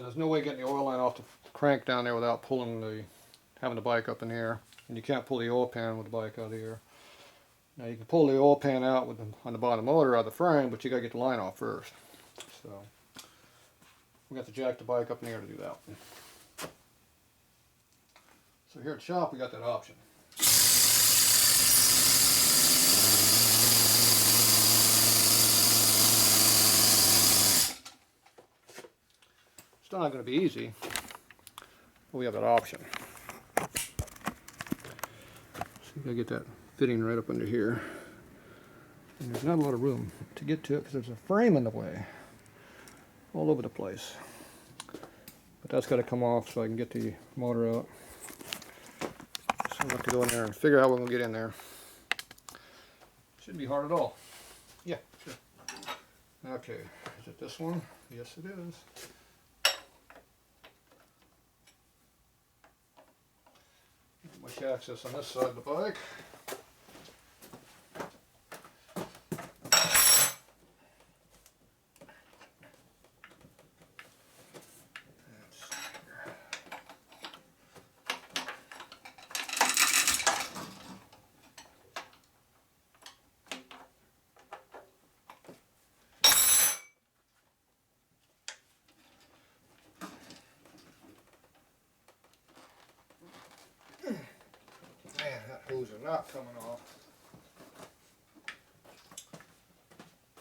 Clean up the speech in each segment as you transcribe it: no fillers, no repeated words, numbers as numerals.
And there's no way getting the oil line off the crank down there without having the bike up in the air. And you can't pull the oil pan with the bike out of the air. Now you can pull the oil pan out on the bottom motor out of the frame, but you got to get the line off first. So we got to jack the bike up in the air to do that. So here at the shop we got that option. It's not going to be easy, but we have that option. So you got to get that fitting right up under here. And there's not a lot of room to get to it because there's a frame in the way all over the place. But that's got to come off so I can get the motor out. So I'm going to have to go in there and figure out what we'll get in there. Shouldn't be hard at all. Yeah, sure. Okay, is it this one? Yes, it is. Much access on this side of the bike. Hose are not coming off.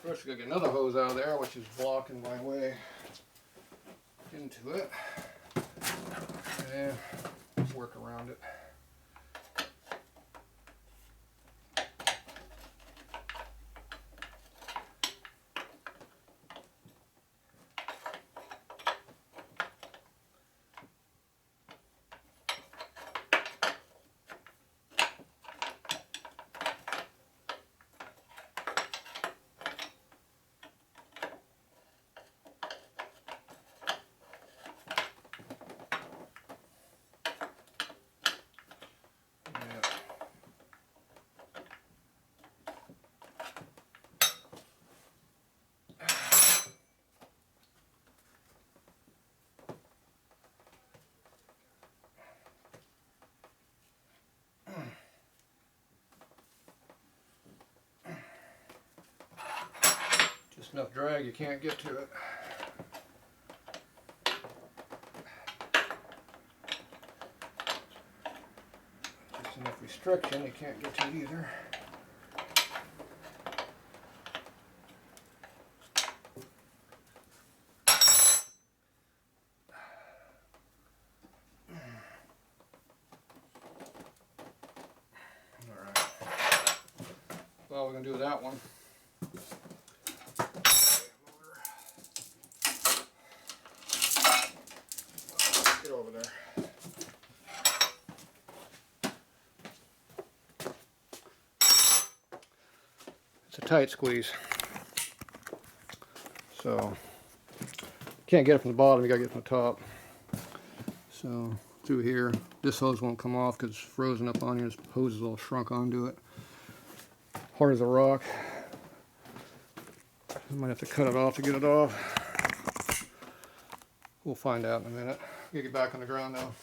First we gotta get another hose out of there, which is blocking my way into it. And let's work around it. Just enough drag you can't get to it. Just enough restriction you can't get to it either. Alright. Well, we're going to do that one. Over there. It's a tight squeeze. So can't get it from the bottom, you gotta get it from the top. So through here, this hose won't come off because it's frozen up on here. This hose is all shrunk onto it. Hard as a rock. I might have to cut it off to get it off. We'll find out in a minute. Get it back on the ground now.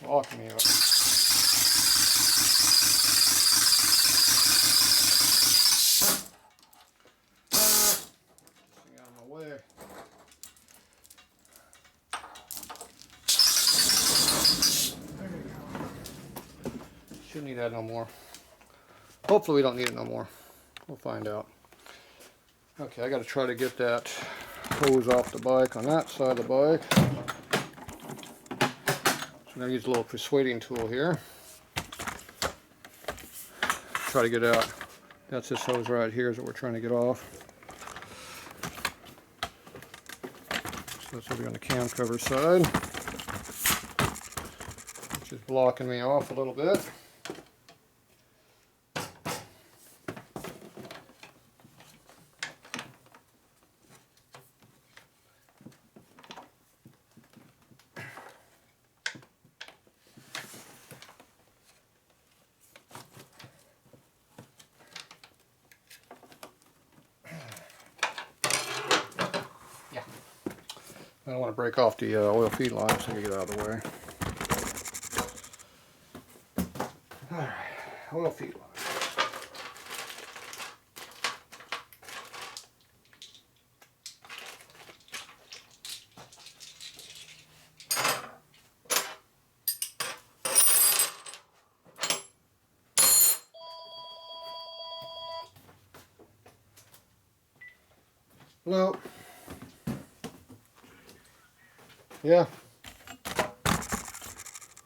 Lock me up. Getting out of my way. There you go. Shouldn't need that no more. Hopefully we don't need it no more. We'll find out. Okay, I got to try to get that hose off the bike on that side of the bike. I'm going to use a little persuading tool here. Try to get out. That's this hose right here is what we're trying to get off. So that's over on the cam cover side. which is blocking me off a little bit. I don't want to break off the oil feed line, so I get it out of the way. Alright, oil feed line. Well, yeah.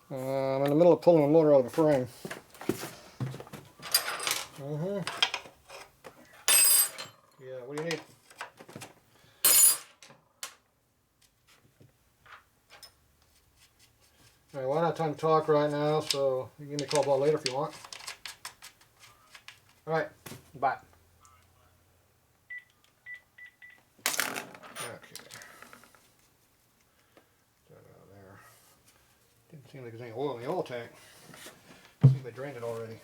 I'm in the middle of pulling the motor out of the frame. Yeah, what do you need? Alright, well, I don't have time to talk right now, so you can give me a call about later if you want. Alright, bye. Didn't seem like there's any oil in the oil tank. Seems like they drained it already.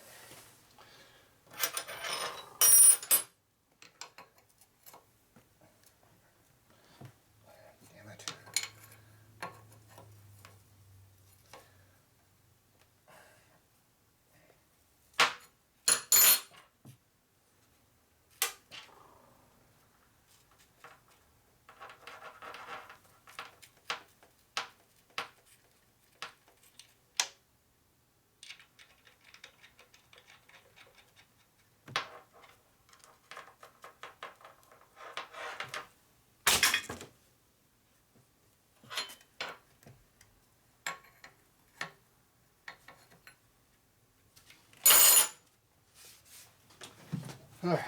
Damn it. Alright.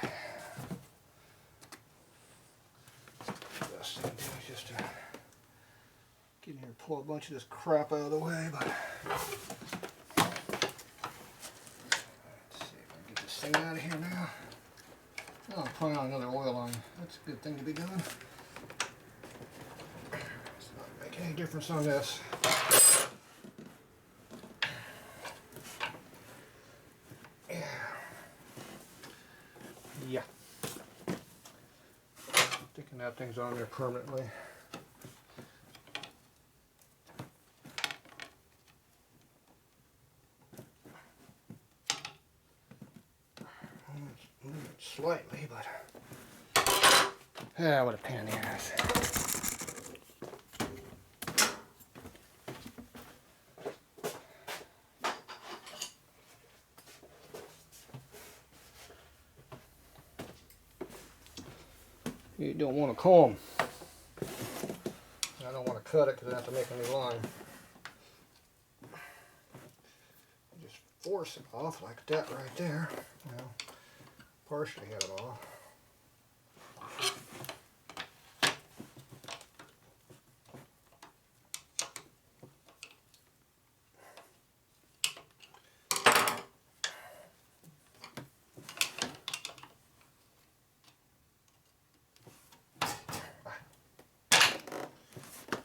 Best thing to do is just get in here and pull a bunch of this crap out of the way, but let's see if I can get this thing out of here now. Oh, I'm putting on another oil line. That's a good thing to be doing. It's not making any difference on this. Yeah. Thinking that thing's on there permanently. Moving it slightly, but yeah, what a pain in the ass. You don't want to comb. I don't want to cut it because I have to make a new line. Just force it off like that right there. Well, partially get it off.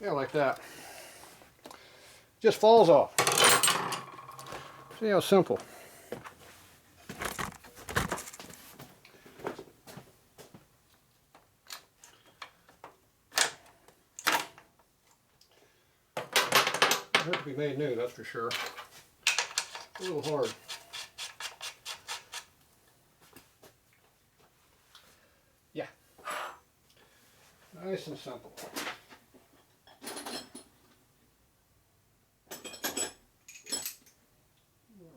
Yeah, like that. Just falls off. See how simple. It has to be made new, that's for sure. A little hard. Yeah. Nice and simple.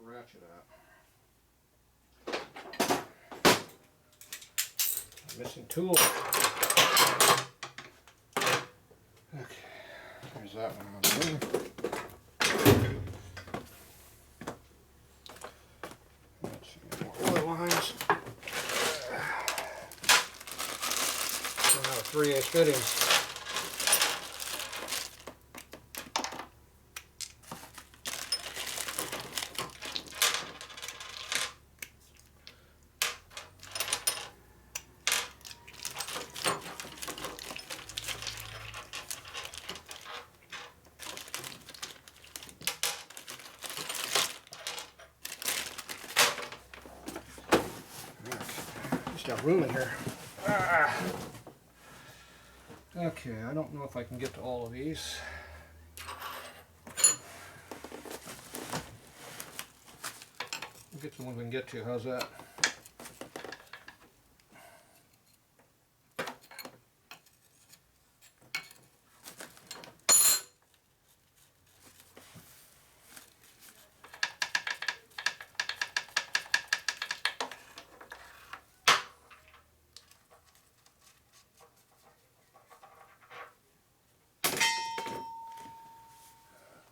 Ratchet out. Missing tool. Okay, there's that one on there. Let's see, more oil lines. So now 3/8 fittings. got room in here. Ah. Okay, I don't know if I can get to all of these. We'll get to the one we can get to. How's that?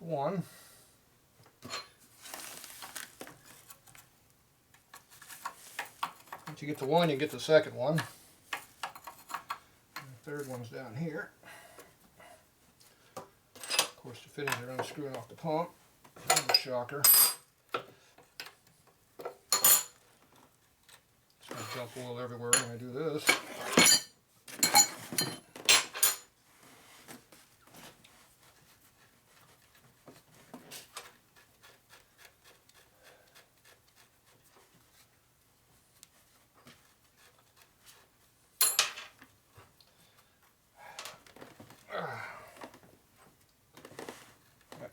One. Once you get the one, you get the second one. And the third one's down here. Of course, the fittings are unscrewing off the pump. Shocker. It's going to dump oil everywhere when I do this.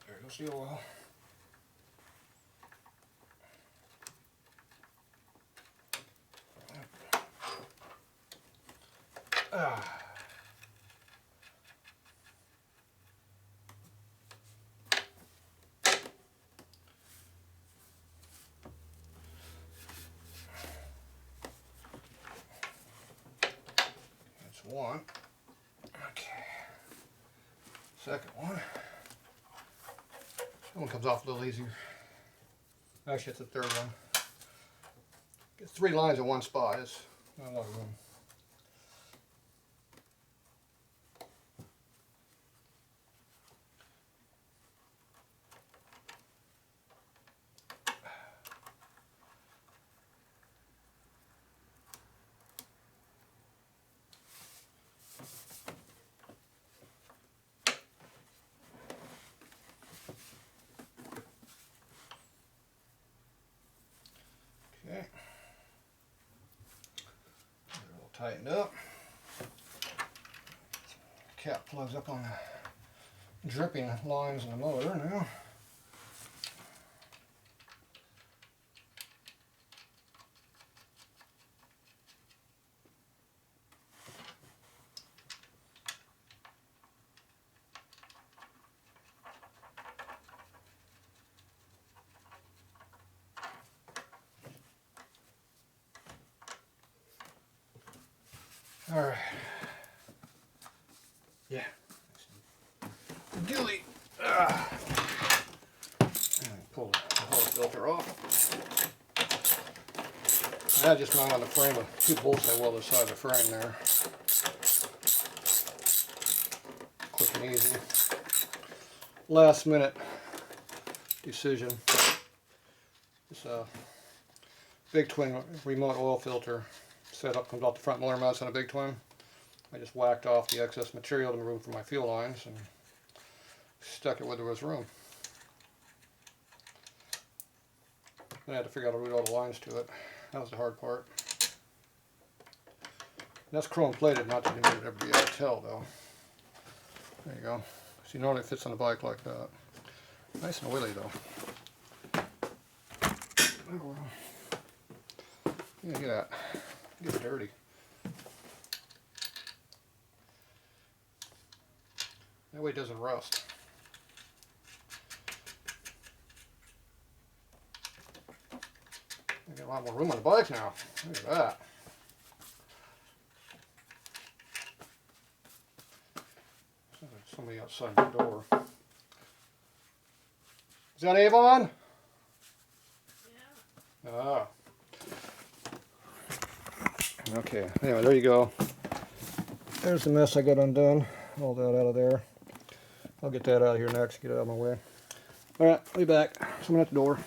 There goes the oil. That's one. Okay. Second one. That one comes off a little easier. Actually, it's the third one. Get 3 lines in one spot. It's not a lot of room. Okay. It'll tighten up. Cap plugs up on the dripping lines in the motor now. All right. Yeah. Dilly. And pull the whole filter off. I just mount on the frame with 2 bolts I weld the side of the frame there. Quick and easy. Last minute decision. This big twin remote oil filter setup comes off the front motor mounts on a big twin. I just whacked off the excess material to make room for my fuel lines and stuck it where there was room. Then I had to figure out how to route all the lines to it. That was the hard part. That's chrome plated, not that you would ever be able to tell though. There you go. See, normally it fits on the bike like that. Nice and oily though. Oh well. Yeah, get that. Get it dirty. That way it doesn't rust. I got a lot more room on the bike now. Look at that. Sounds like somebody outside the door. Is that Avon? Yeah. Ah. Okay, anyway, there you go. There's the mess I got undone. All that out of there. I'll get that out of here next, get it out of my way. Alright, I'll be back. Someone at the door.